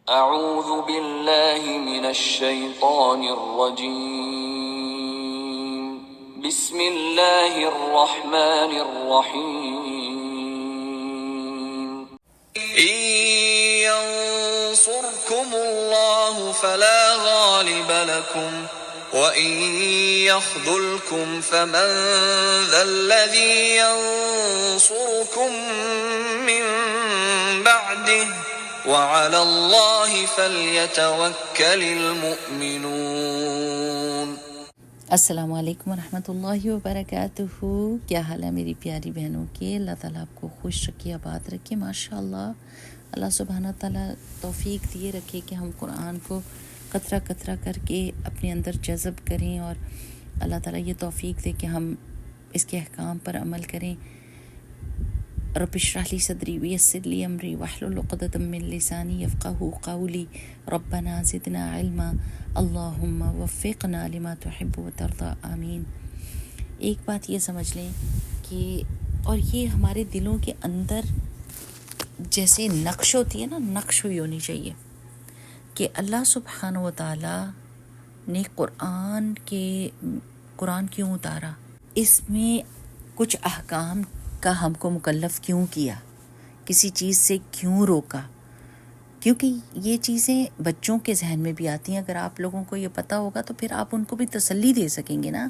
اعوذ باللہ من الشیطان الرجیم بسم اللہ الرحمن الرحیم ان ينصركم الله فلا غالب لكم وَإِن يَخْذُلْكُمْ فَمَن ذَا الَّذِي يَنصُرُكُم مِّن بَعْدِهِ وَعَلَى اللَّهِ فَلْيَتَوَكَّلِ الْمُؤْمِنُونَ۔ السلام علیکم ورحمۃ اللہ وبرکاتہ۔ کیا حال ہے میری پیاری بہنوں کے؟ اللہ تعالیٰ آپ کو خوش رکھے، آباد رکھے، ماشاءاللہ۔ اللہ سبحانہ تعالیٰ توفیق دیے رکھے کہ ہم قرآن کو قطرہ قطرہ کر کے اپنے اندر جذب کریں، اور اللہ تعالیٰ یہ توفیق دے کہ ہم اس کے احکام پر عمل کریں۔ رب اشرح لی صدری ویسر لی امری واحلل عقدۃ من لسانی یفقہوا قولی ربنا زدنا علما اللہم وفقنا لما تحب وترضى آمین۔ ایک بات یہ سمجھ لیں کہ، اور یہ ہمارے دلوں کے اندر جیسے نقش ہوتی ہے نا، نقش ہوئی ہونی چاہیے کہ اللہ سبحانہ و تعالیٰ نے قرآن کیوں اتارا، اس میں کچھ احکام کا ہم کو مکلف کیوں کیا، کسی چیز سے کیوں روکا، کیونکہ یہ چیزیں بچوں کے ذہن میں بھی آتی ہیں۔ اگر آپ لوگوں کو یہ پتہ ہوگا تو پھر آپ ان کو بھی تسلی دے سکیں گے نا۔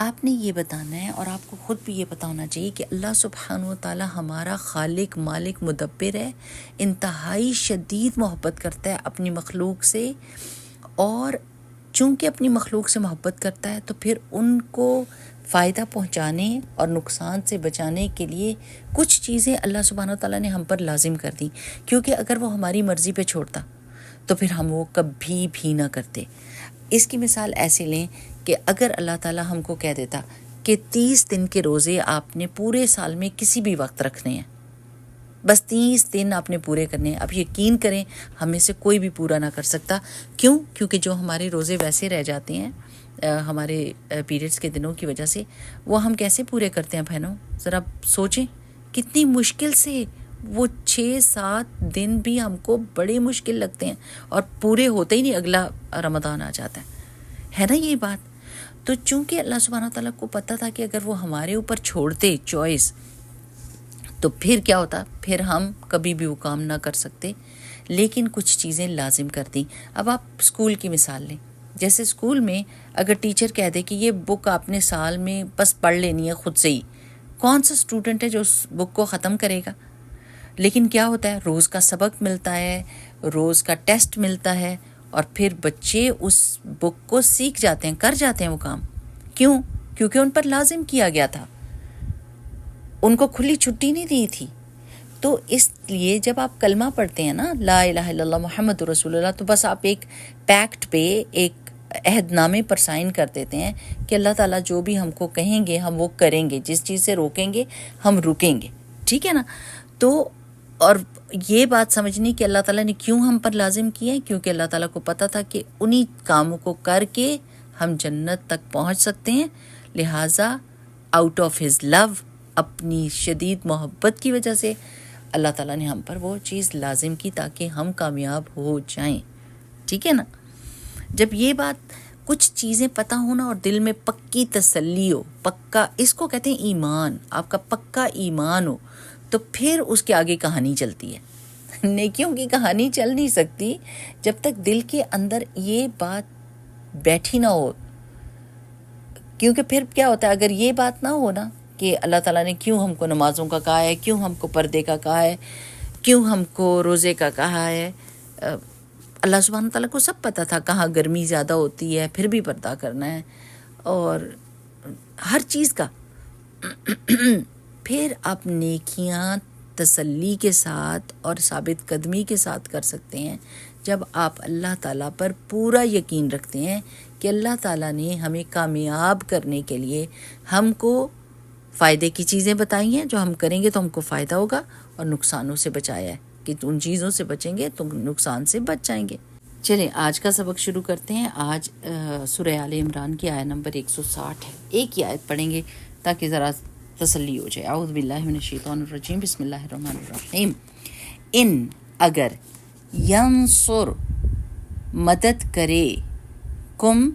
آپ نے یہ بتانا ہے، اور آپ کو خود بھی یہ پتہ ہونا چاہیے کہ اللہ سبحانہ و تعالیٰ ہمارا خالق، مالک، مدبر ہے، انتہائی شدید محبت کرتا ہے اپنی مخلوق سے، اور چونکہ اپنی مخلوق سے محبت کرتا ہے تو پھر ان کو فائدہ پہنچانے اور نقصان سے بچانے کے لیے کچھ چیزیں اللہ سبحانہ و تعالیٰ نے ہم پر لازم کر دیں، کیونکہ اگر وہ ہماری مرضی پہ چھوڑتا تو پھر ہم وہ کبھی بھی نہ کرتے۔ اس کی مثال ایسے لیں کہ اگر اللہ تعالیٰ ہم کو کہہ دیتا کہ 30 دن کے روزے آپ نے پورے سال میں کسی بھی وقت رکھنے ہیں، بس 30 دن آپ نے پورے کرنے ہیں، اب یقین کریں ہم میں سے کوئی بھی پورا نہ کر سکتا۔ کیوں؟ کیونکہ جو ہمارے روزے ویسے رہ جاتے ہیں ہمارے پیریڈز کے دنوں کی وجہ سے، وہ ہم کیسے پورے کرتے ہیں بہنوں؟ ذرا سوچیں کتنی مشکل سے، وہ 6-7 دن بھی ہم کو بڑے مشکل لگتے ہیں، اور پورے ہوتے ہی نہیں اگلا رمضان آ جاتا ہے نا یہ بات۔ تو چونکہ اللہ سبحانہ تعالیٰ کو پتہ تھا کہ اگر وہ ہمارے اوپر چھوڑتے چوائس تو پھر کیا ہوتا، پھر ہم کبھی بھی وہ کام نہ کر سکتے، لیکن کچھ چیزیں لازم کر دیں۔ اب آپ اسکول کی مثال لیں، جیسے اسکول میں اگر ٹیچر کہہ دے کہ یہ بک آپ نے سال میں بس پڑھ لینی ہے خود سے ہی، کون سا اسٹوڈنٹ ہے جو اس بک کو ختم کرے گا؟ لیکن کیا ہوتا ہے، روز کا سبق ملتا ہے، روز کا ٹیسٹ ملتا ہے، اور پھر بچے اس بک کو سیکھ جاتے ہیں، کر جاتے ہیں وہ کام۔ کیوں؟ کیونکہ ان پر لازم کیا گیا تھا، ان کو کھلی چھٹی نہیں دی تھی۔ تو اس لیے جب آپ کلمہ پڑھتے ہیں نا، لا الہ الا اللہ محمد رسول اللہ، تو بس آپ ایک پیکٹ پہ، ایک عہد نامے پر سائن کر دیتے ہیں کہ اللہ تعالیٰ جو بھی ہم کو کہیں گے ہم وہ کریں گے، جس چیز سے روکیں گے ہم رکیں گے، ٹھیک ہے نا؟ تو اور یہ بات سمجھنی کہ اللہ تعالیٰ نے کیوں ہم پر لازم کیا ہے، کیونکہ اللہ تعالیٰ کو پتہ تھا کہ انہی کاموں کو کر کے ہم جنت تک پہنچ سکتے ہیں، لہٰذا آؤٹ آف ہز لو، اپنی شدید محبت کی وجہ سے اللہ تعالیٰ نے ہم پر وہ چیز لازم کی تاکہ ہم کامیاب ہو جائیں، ٹھیک ہے نا؟ جب یہ بات کچھ چیزیں پتہ ہونا اور دل میں پکی تسلی ہو، پکا، اس کو کہتے ہیں ایمان، آپ کا پکا ایمان ہو، تو پھر اس کے آگے کہانی چلتی ہے۔ نیکیوں کی کہانی چل نہیں سکتی جب تک دل کے اندر یہ بات بیٹھی نہ ہو، کیونکہ پھر کیا ہوتا ہے اگر یہ بات نہ ہو نا کہ اللہ تعالیٰ نے کیوں ہم کو نمازوں کا کہا ہے، کیوں ہم کو پردے کا کہا ہے، کیوں ہم کو روزے کا کہا ہے۔ اللہ سبحانہ تعالیٰ کو سب پتہ تھا کہاں گرمی زیادہ ہوتی ہے، پھر بھی پردہ کرنا ہے، اور ہر چیز کا۔ پھر آپ نیکیاں تسلی کے ساتھ اور ثابت قدمی کے ساتھ کر سکتے ہیں جب آپ اللہ تعالیٰ پر پورا یقین رکھتے ہیں کہ اللہ تعالیٰ نے ہمیں کامیاب کرنے کے لیے ہم کو فائدے کی چیزیں بتائی ہیں، جو ہم کریں گے تو ہم کو فائدہ ہوگا، اور نقصانوں سے بچایا ہے کہ ان چیزوں سے بچیں گے تو نقصان سے بچ جائیں گے۔ چلیں آج کا سبق شروع کرتے ہیں۔ آج سورہ آل عمران کی آیت نمبر 160 ہے، ایک ہی آیت پڑھیں گے تاکہ ذرا تسلی ہو جائے۔ اعوذ باللہ من الشیطان الرجیم، بسم اللہ الرحمن الرحیم۔ ان، اگر، ینصر مدد کرے، کم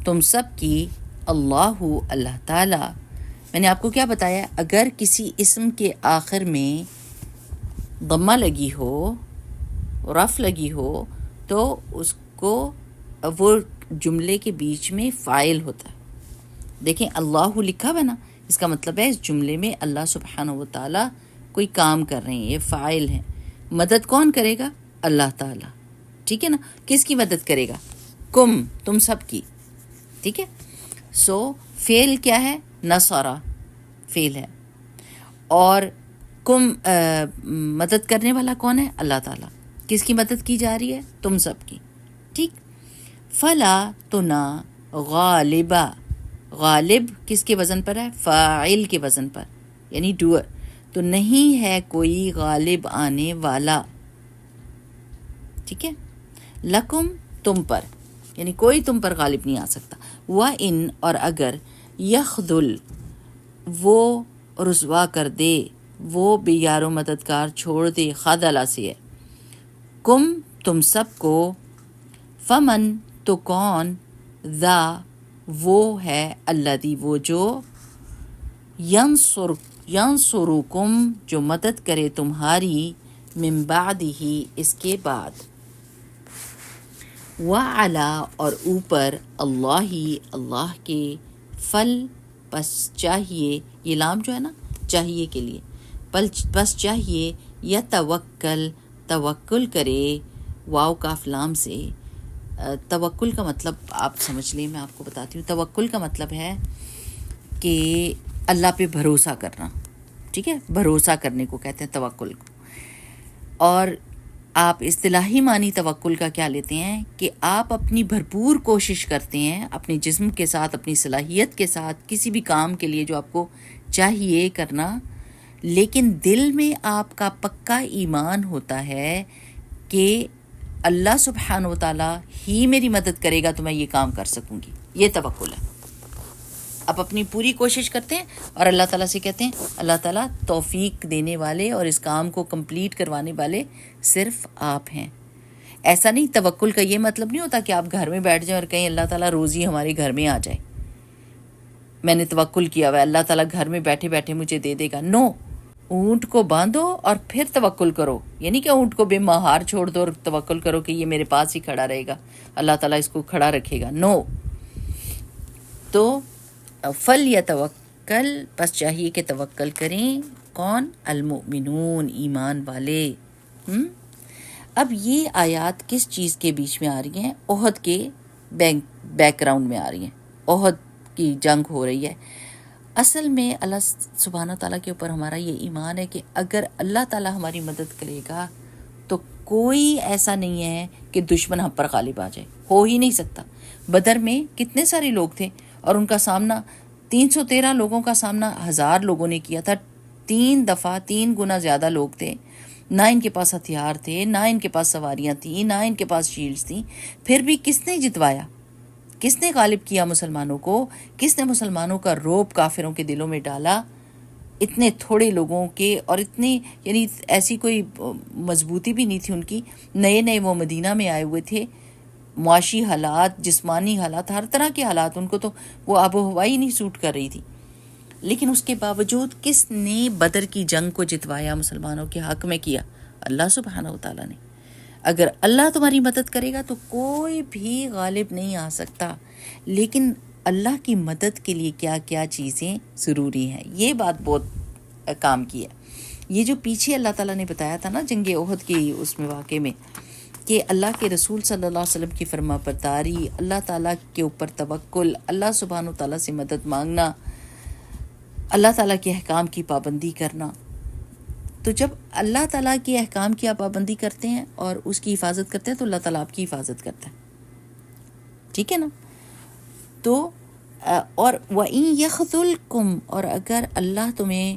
تم سب کی، اللہ اللہ تعالیٰ۔ میں نے آپ کو کیا بتایا، اگر کسی اسم کے آخر میں ضمہ لگی ہو، رف لگی ہو، تو اس کو وہ جملے کے بیچ میں فاعل ہوتا ہے۔ دیکھیں اللہ لکھا ہوا نا، اس کا مطلب ہے اس جملے میں اللہ سبحانہ و تعالیٰ کوئی کام کر رہے ہیں، یہ فاعل ہیں۔ مدد کون کرے گا؟ اللہ تعالیٰ، ٹھیک ہے نا۔ کس کی مدد کرے گا؟ کم، تم سب کی، ٹھیک ہے۔ سو فعل کیا ہے؟ نصرہ فعل ہے، اور کم مدد کرنے والا کون ہے؟ اللہ تعالیٰ۔ کس کی مدد کی جا رہی ہے؟ تم سب کی، ٹھیک۔ فلا تو نہ، غالبا، غالب کس کے وزن پر ہے؟ فاعل کے وزن پر، یعنی ڈوئر، تو نہیں ہے کوئی غالب آنے والا، ٹھیک ہے۔ لکم تم پر، یعنی کوئی تم پر غالب نہیں آ سکتا۔ وَإِن اور اگر، یخذل وہ رسوا کر دے، وہ بے یار و مددگار چھوڑ دے، خادلہ سے ہے، کم تم سب کو، فمن تو کون، ذا وہ ہے، الذی وہ جو، ینصرکم جو مدد کرے تمہاری، من بعدہ اس کے بعد، وعلی اور اوپر، اللہ اللہ کے، فل پس چاہیے، یہ لام جو ہے نا چاہیے کے لیے، بس چاہیے، یتوکل توکل کرے، واو کاف لام سے۔ توکل کا مطلب آپ سمجھ لیں، میں آپ کو بتاتی ہوں۔ توکل کا مطلب ہے کہ اللہ پہ بھروسہ کرنا، ٹھیک ہے، بھروسہ کرنے کو کہتے ہیں توکل کو۔ اور آپ اصطلاحی معنی توکل کا کیا لیتے ہیں کہ آپ اپنی بھرپور کوشش کرتے ہیں اپنے جسم کے ساتھ، اپنی صلاحیت کے ساتھ، کسی بھی کام کے لیے جو آپ کو چاہیے کرنا، لیکن دل میں آپ کا پکا ایمان ہوتا ہے کہ اللہ سبحانہ و تعالیٰ ہی میری مدد کرے گا تو میں یہ کام کر سکوں گی، یہ توکل ہے۔ آپ اپنی پوری کوشش کرتے ہیں اور اللہ تعالیٰ سے کہتے ہیں اللہ تعالیٰ توفیق دینے والے اور اس کام کو کمپلیٹ کروانے والے صرف آپ ہیں۔ ایسا نہیں، توکل کا یہ مطلب نہیں ہوتا کہ آپ گھر میں بیٹھ جائیں اور کہیں اللہ تعالیٰ روزی ہمارے گھر میں آ جائے، میں نے توکل کیا ہوا ہے اللہ تعالیٰ گھر میں بیٹھے بیٹھے مجھے دے دے گا۔ نو، اونٹ کو باندھو اور پھر توکل کرو، یعنی کہ اونٹ کو بے مہار چھوڑ دو اور توکل کرو کہ یہ میرے پاس ہی کھڑا رہے گا، اللہ تعالیٰ اس کو کھڑا رکھے گا۔ نو، تو فل یا توکل، بس چاہیے کہ توکل کریں، کون؟ المؤمنون، ایمان والے۔ اب یہ آیات کس چیز کے بیچ میں آ رہی ہیں؟ احد کے بیک گراؤنڈ میں آ رہی ہیں، احد کی جنگ ہو رہی ہے۔ اصل میں اللہ سبحانہ تعالیٰ کے اوپر ہمارا یہ ایمان ہے کہ اگر اللہ تعالیٰ ہماری مدد کرے گا تو کوئی ایسا نہیں ہے کہ دشمن ہم پر غالب آ جائے، ہو ہی نہیں سکتا۔ بدر میں کتنے سارے لوگ تھے اور ان کا سامنا 313 لوگوں کا سامنا 1000 لوگوں نے کیا تھا، 3 دفعہ 3 گنا زیادہ لوگ تھے، نہ ان کے پاس ہتھیار تھے، نہ ان کے پاس سواریاں تھیں، نہ ان کے پاس شیلڈز تھیں، پھر بھی کس نے جتوایا؟ کس نے غالب کیا مسلمانوں کو؟ کس نے مسلمانوں کا رعب کافروں کے دلوں میں ڈالا؟ اتنے تھوڑے لوگوں کے، اور اتنی یعنی ایسی کوئی مضبوطی بھی نہیں تھی ان کی، نئے نئے وہ مدینہ میں آئے ہوئے تھے، معاشی حالات، جسمانی حالات، ہر طرح کے حالات، ان کو تو وہ آب و ہوا ہی نہیں سوٹ کر رہی تھی، لیکن اس کے باوجود کس نے بدر کی جنگ کو جتوایا مسلمانوں کے حق میں کیا؟ اللہ سبحانہ و تعالیٰ نے۔ اگر اللہ تمہاری مدد کرے گا تو کوئی بھی غالب نہیں آ سکتا، لیکن اللہ کی مدد کے لیے کیا کیا چیزیں ضروری ہیں، یہ بات بہت کام کی ہے۔ یہ جو پیچھے اللہ تعالیٰ نے بتایا تھا نا جنگ احد کی اس میں واقعے میں، کہ اللہ کے رسول صلی اللہ علیہ وسلم کی فرما برداری، اللہ تعالیٰ کے اوپر توکل، اللہ سبحانہ تعالیٰ سے مدد مانگنا، اللہ تعالیٰ کے احکام کی پابندی کرنا، تو جب اللہ تعالیٰ کے احکام کی آپ پابندی کرتے ہیں اور اس کی حفاظت کرتے ہیں تو اللہ تعالیٰ آپ کی حفاظت کرتا ہے، ٹھیک ہے نا۔ تو اور وَإِن يَخْذُلْكُمْ اور اگر اللہ تمہیں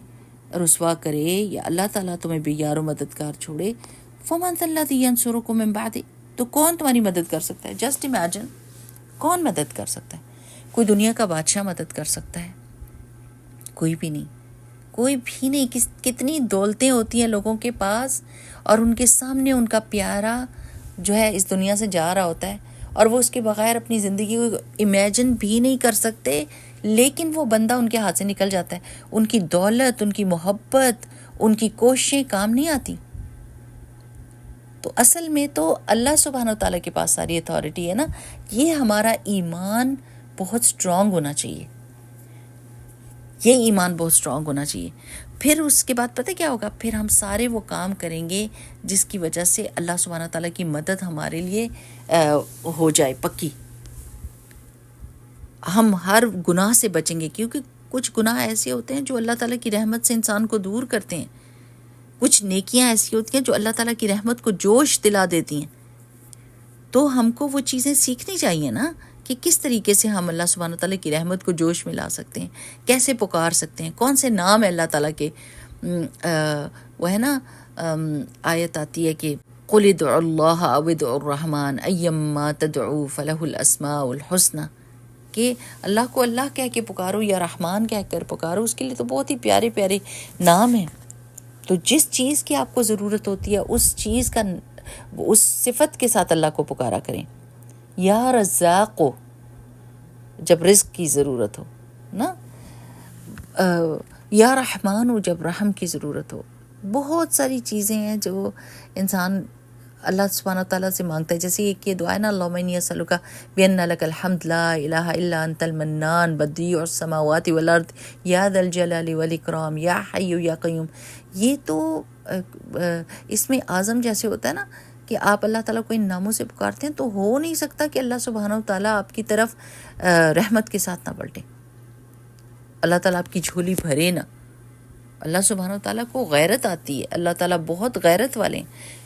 رسوا کرے یا اللہ تعالیٰ تمہیں بے یار و مددگار چھوڑے، فَمَنْ ذَا الَّذِي يَنْصُرُكُم مِّن بَعْدِهِ تو کون تمہاری مدد کر سکتا ہے؟ جسٹ امیجن، کون مدد کر سکتا ہے؟ کوئی دنیا کا بادشاہ مدد کر سکتا ہے؟ کوئی بھی نہیں، کوئی بھی نہیں۔ کتنی دولتیں ہوتی ہیں لوگوں کے پاس اور ان کے سامنے ان کا پیارا جو ہے اس دنیا سے جا رہا ہوتا ہے اور وہ اس کے بغیر اپنی زندگی کو امیجن بھی نہیں کر سکتے، لیکن وہ بندہ ان کے ہاتھ سے نکل جاتا ہے. ان کی دولت، ان کی محبت، ان کی کوششیں کام نہیں آتی. تو اصل میں تو اللہ سبحانہ وتعالیٰ کے پاس ساری اتھارٹی ہے نا. یہ ہمارا ایمان بہت سٹرونگ ہونا چاہیے، یہ ایمان بہت سٹرونگ ہونا چاہیے. پھر اس کے بعد پتہ کیا ہوگا، پھر ہم سارے وہ کام کریں گے جس کی وجہ سے اللہ سبحانہ تعالیٰ کی مدد ہمارے لیے ہو جائے پکی. ہم ہر گناہ سے بچیں گے، کیونکہ کچھ گناہ ایسے ہوتے ہیں جو اللہ تعالیٰ کی رحمت سے انسان کو دور کرتے ہیں. کچھ نیکیاں ایسی ہوتی ہیں جو اللہ تعالیٰ کی رحمت کو جوش دلا دیتی ہیں. تو ہم کو وہ چیزیں سیکھنی چاہیے نا کہ کس طریقے سے ہم اللہ سبحانہ تعالیٰ کی رحمت کو جوش میں لا سکتے ہیں، کیسے پکار سکتے ہیں، کون سے نام ہے اللہ تعالیٰ کے. وہ ہے نا آیت آتی ہے کہ قُلِ ادْعُوا اللَّهَ أَوِ ادْعُوا الرَّحْمَٰنَ أَيَّمَّا تَدْعُوا فَلَهُ الْأَسْمَاءُ الْحُسْنَىٰ، کہ اللہ کو اللہ کہہ کے پکارو یا رحمان کہہ کر پکارو، اس کے لیے تو بہت ہی پیارے پیارے نام ہیں. تو جس چیز کی آپ کو ضرورت ہوتی ہے اس چیز کا، اس صفت کے ساتھ اللہ کو پکارا کریں. یا رزاق، جب رزق کی ضرورت ہو نا، یا رحمان، جب رحم کی ضرورت ہو. بہت ساری چیزیں ہیں جو انسان اللہ سبحانہ تعالیٰ سے مانگتا ہے. جیسے ایک یہ دعا ہے نا، اللہم انی اسألک بأن لک الحمد لا الہ الا انت المنان بدیع السماوات والارض یا ذا الجلال والاکرام یا حی یا قیوم. یہ تو اس میں اعظم جیسے ہوتا ہے نا کہ آپ اللہ تعالیٰ کو ان ناموں سے پکارتے ہیں، تو ہو نہیں سکتا کہ اللہ سبحانہ تعالیٰ آپ کی طرف رحمت کے ساتھ نہ پلٹے، اللہ تعالیٰ آپ کی جھولی بھرے نہ. اللہ سبحانہ تعالیٰ کو غیرت آتی ہے، اللہ تعالیٰ بہت غیرت والے ہیں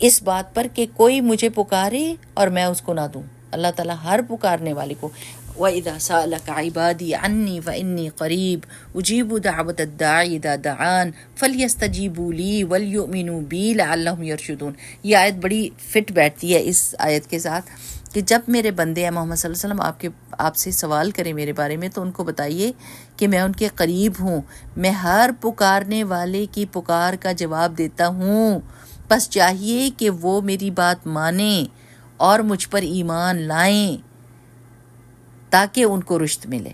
اس بات پر کہ کوئی مجھے پکارے اور میں اس کو نہ دوں. اللہ تعالیٰ ہر پکارنے والے کو وَإِذَا سَأَلَكَ عِبَادِي عَنِّي فَإِنِّي قَرِيبٌ أُجِيبُ دَعْوَةَ الدَّاعِ إِذَا دَعَانِ فَلْيَسْتَجِيبُوا لِي وَلْيُؤْمِنُوا بِي لَعَلَّهُمْ يَرْشُدُونَ. یہ آیت بڑی فٹ بیٹھتی ہے اس آیت کے ساتھ کہ جب میرے بندے ہیں محمد صلی اللہ علیہ وسلم آپ سے سوال کریں میرے بارے میں، تو ان کو بتائیے کہ میں ان کے قریب ہوں، میں ہر پکارنے والے کی پکار کا جواب دیتا ہوں. بس چاہیے کہ وہ میری بات مانیں اور مجھ پر ایمان لائیں تاکہ ان کو رشد ملے.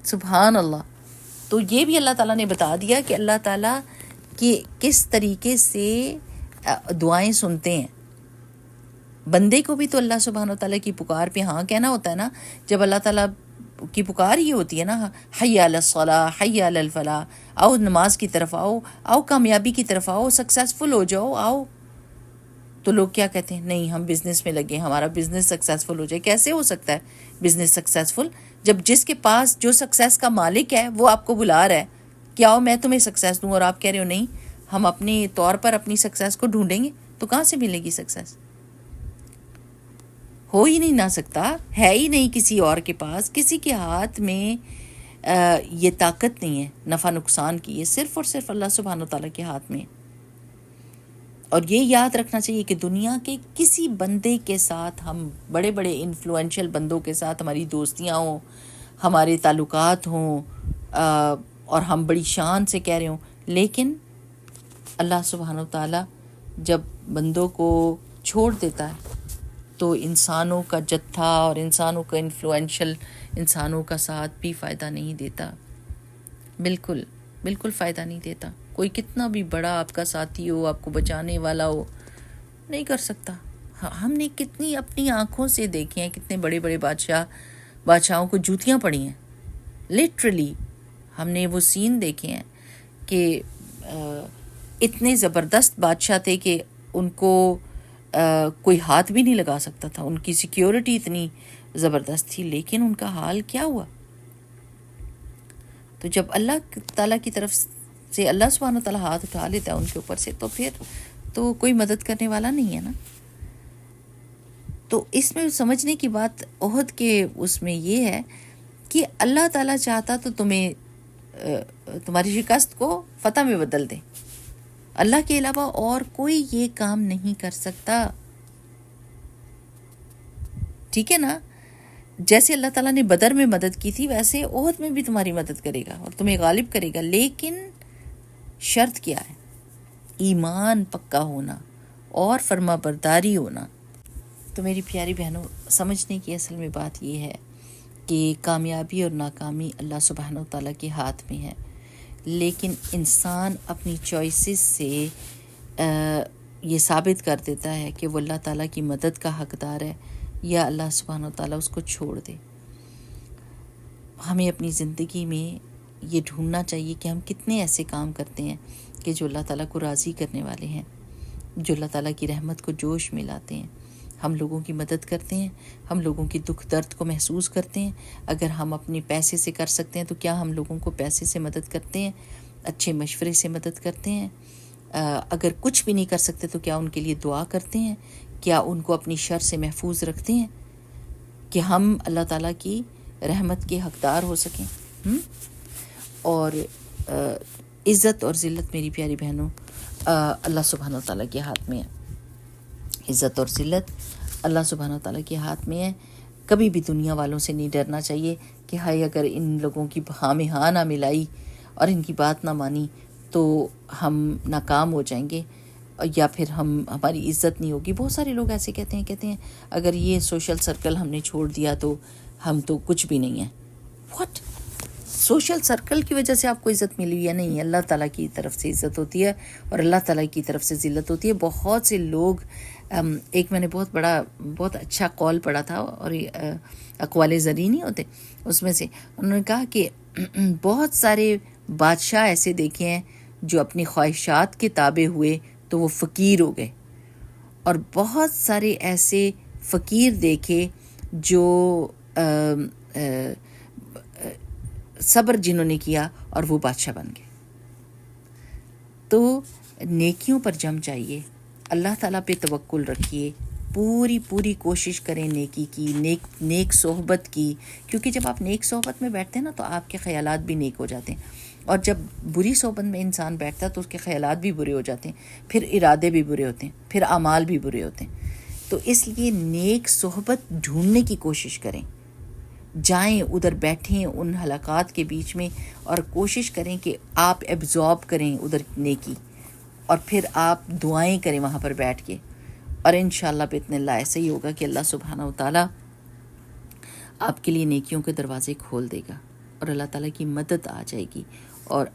سبحان اللہ. تو یہ بھی اللہ تعالیٰ نے بتا دیا کہ اللہ تعالیٰ کی کس طریقے سے دعائیں سنتے ہیں. بندے کو بھی تو اللہ سبحانہ تعالیٰ کی پکار پہ ہاں کہنا ہوتا ہے نا. جب اللہ تعالیٰ کی پکار یہ ہوتی ہے نا، حی علی الصلاۃ، حی علی الفلاح، آؤ نماز کی طرف آؤ، آؤ کامیابی کی طرف آؤ، سکسیسفل ہو جاؤ، آؤ. تو لوگ کیا کہتے ہیں، نہیں ہم بزنس میں لگے، ہمارا بزنس سکسیسفل ہو جائے. کیسے ہو سکتا ہے بزنس سکسیسفل جب جس کے پاس جو سکسیس کا مالک ہے وہ آپ کو بلا رہا ہے کہ آؤ میں تمہیں سکسیس دوں، اور آپ کہہ رہے ہو نہیں ہم اپنے طور پر اپنی سکسیس کو ڈھونڈیں گے. تو کہاں سے ملے گی سکسیس؟ ہو ہی نہیں نہ سکتا، ہے ہی نہیں کسی اور کے پاس. کسی کے ہاتھ میں یہ طاقت نہیں ہے نفع نقصان کی، یہ صرف اور صرف اللہ سبحانہ تعالیٰ کے ہاتھ میں. اور یہ یاد رکھنا چاہیے کہ دنیا کے کسی بندے کے ساتھ، ہم بڑے بڑے انفلوئنشل بندوں کے ساتھ ہماری دوستیاں ہوں، ہمارے تعلقات ہوں، اور ہم بڑی شان سے کہہ رہے ہوں، لیکن اللہ سبحانہ تعالیٰ جب بندوں کو چھوڑ دیتا ہے تو انسانوں کا جتھا اور انسانوں کا انفلوئنشل انسانوں کا ساتھ بھی فائدہ نہیں دیتا. بالکل بالکل فائدہ نہیں دیتا. کوئی کتنا بھی بڑا آپ کا ساتھی ہو، آپ کو بچانے والا ہو، نہیں کر سکتا. ہم نے کتنی اپنی آنکھوں سے دیکھے ہیں، کتنے بڑے بڑے بادشاہوں کو جوتیاں پڑی ہیں. لٹرلی ہم نے وہ سین دیکھے ہیں کہ اتنے زبردست بادشاہ تھے کہ ان کو کوئی ہاتھ بھی نہیں لگا سکتا تھا، ان کی سیکیورٹی اتنی زبردست تھی، لیکن ان کا حال کیا ہوا؟ تو جب اللہ تعالیٰ کی طرف سے اللہ سبحانہ تعالیٰ ہاتھ اٹھا لیتا ہے ان کے اوپر سے، تو پھر تو کوئی مدد کرنے والا نہیں ہے نا. تو اس میں سمجھنے کی بات احد کے اس میں یہ ہے کہ اللہ تعالیٰ چاہتا تو تمہیں تمہاری شکست کو فتح میں بدل دے. اللہ کے علاوہ اور کوئی یہ کام نہیں کر سکتا. ٹھیک ہے نا؟ جیسے اللہ تعالیٰ نے بدر میں مدد کی تھی، ویسے احد میں بھی تمہاری مدد کرے گا اور تمہیں غالب کرے گا. لیکن شرط کیا ہے؟ ایمان پکا ہونا اور فرما برداری ہونا۔ تو میری پیاری بہنوں، سمجھنے کی اصل میں بات یہ ہے کہ کامیابی اور ناکامی اللہ سبحانہ و تعالیٰ کے ہاتھ میں ہے، لیکن انسان اپنی چوائسز سے یہ ثابت کر دیتا ہے کہ وہ اللہ تعالیٰ کی مدد کا حقدار ہے یا اللہ سبحانہ و تعالیٰ اس کو چھوڑ دے۔ ہمیں اپنی زندگی میں یہ ڈھونڈنا چاہیے کہ ہم کتنے ایسے کام کرتے ہیں کہ جو اللہ تعالیٰ کو راضی کرنے والے ہیں، جو اللہ تعالیٰ کی رحمت کو جوش میں لاتے ہیں۔ ہم لوگوں کی مدد کرتے ہیں، ہم لوگوں کی دکھ درد کو محسوس کرتے ہیں۔ اگر ہم اپنے پیسے سے کر سکتے ہیں تو کیا ہم لوگوں کو پیسے سے مدد کرتے ہیں، اچھے مشورے سے مدد کرتے ہیں؟ اگر کچھ بھی نہیں کر سکتے تو کیا ان کے لیے دعا کرتے ہیں؟ کیا ان کو اپنی شر سے محفوظ رکھتے ہیں کہ ہم اللہ تعالیٰ کی رحمت کے حقدار ہو سکیں؟ اور عزت اور ذلت میری پیاری بہنوں اللہ سبحانہ و تعالیٰ کے ہاتھ میں ہے۔ عزت اور ذلت اللہ سبحانہ و تعالیٰ کے ہاتھ میں ہے۔ کبھی بھی دنیا والوں سے نہیں ڈرنا چاہیے کہ ہائے اگر ان لوگوں کی ہاں میں ہاں نہ ملائی اور ان کی بات نہ مانی تو ہم ناکام ہو جائیں گے یا پھر ہماری عزت نہیں ہوگی۔ بہت سارے لوگ ایسے کہتے ہیں اگر یہ سوشل سرکل ہم نے چھوڑ دیا تو ہم تو کچھ بھی نہیں ہیں۔ واٹ؟ سوشل سرکل کی وجہ سے آپ کو عزت ملی یا نہیں؟ اللہ تعالیٰ کی طرف سے عزت ہوتی ہے اور اللہ تعالیٰ کی طرف سے ذلت ہوتی ہے۔ بہت سے لوگ ایک میں نے بہت اچھا قول پڑھا تھا، اور اقوال زرعی نہیں ہوتے اس میں سے انہوں نے کہا کہ بہت سارے بادشاہ ایسے دیکھے ہیں جو اپنی خواہشات کے تابع ہوئے تو وہ فقیر ہو گئے، اور بہت سارے ایسے فقیر دیکھے جو صبر جنہوں نے کیا اور وہ بادشاہ بن گئے۔ تو نیکیوں پر جم جائیے، اللہ تعالیٰ پہ توکل رکھیے، پوری کوشش کریں نیکی کی، نیک صحبت کی، کیونکہ جب آپ نیک صحبت میں بیٹھتے ہیں نا تو آپ کے خیالات بھی نیک ہو جاتے ہیں، اور جب بری صحبت میں انسان بیٹھتا ہے تو اس کے خیالات بھی برے ہو جاتے ہیں، پھر ارادے بھی برے ہوتے ہیں، پھر اعمال بھی برے ہوتے ہیں۔ تو اس لیے نیک صحبت ڈھونڈنے کی کوشش کریں، جائیں ادھر بیٹھیں ان حلقات کے بیچ میں اور کوشش کریں کہ آپ ایبزارب کریں ادھر نیکی، اور پھر آپ دعائیں کریں وہاں پر بیٹھ کے، اور انشاءاللہ باذن اللہ ایسا ہی ہوگا کہ اللہ سبحانہ و تعالیٰ آپ کے لیے نیکیوں کے دروازے کھول دے گا اور اللہ تعالیٰ کی مدد آ جائے گی۔ اور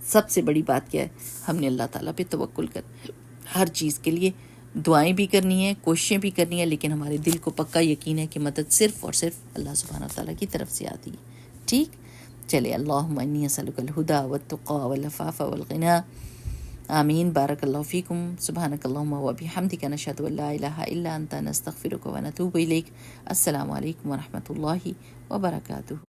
سب سے بڑی بات کیا ہے؟ ہم نے اللہ تعالیٰ پہ توکل کر ہر چیز کے لیے دعائیں بھی کرنی ہیں، کوششیں بھی کرنی ہیں، لیکن ہمارے دل کو پکا یقین ہے کہ مدد صرف اور صرف اللہ سبحانہ و تعالیٰ کی طرف سے آتی ہے۔ ٹھیک؟ چلے، اللہم انی اسألک الہدی والتقی والعفاف والغنی، آمین۔ بارک اللہ فیکم، سبحانک اللہم وبحمدک، نشہد ان لا الہ الا انت، نستغفرک ونتوب الیک۔ السلام علیکم ورحمۃ اللہ وبرکاتہ۔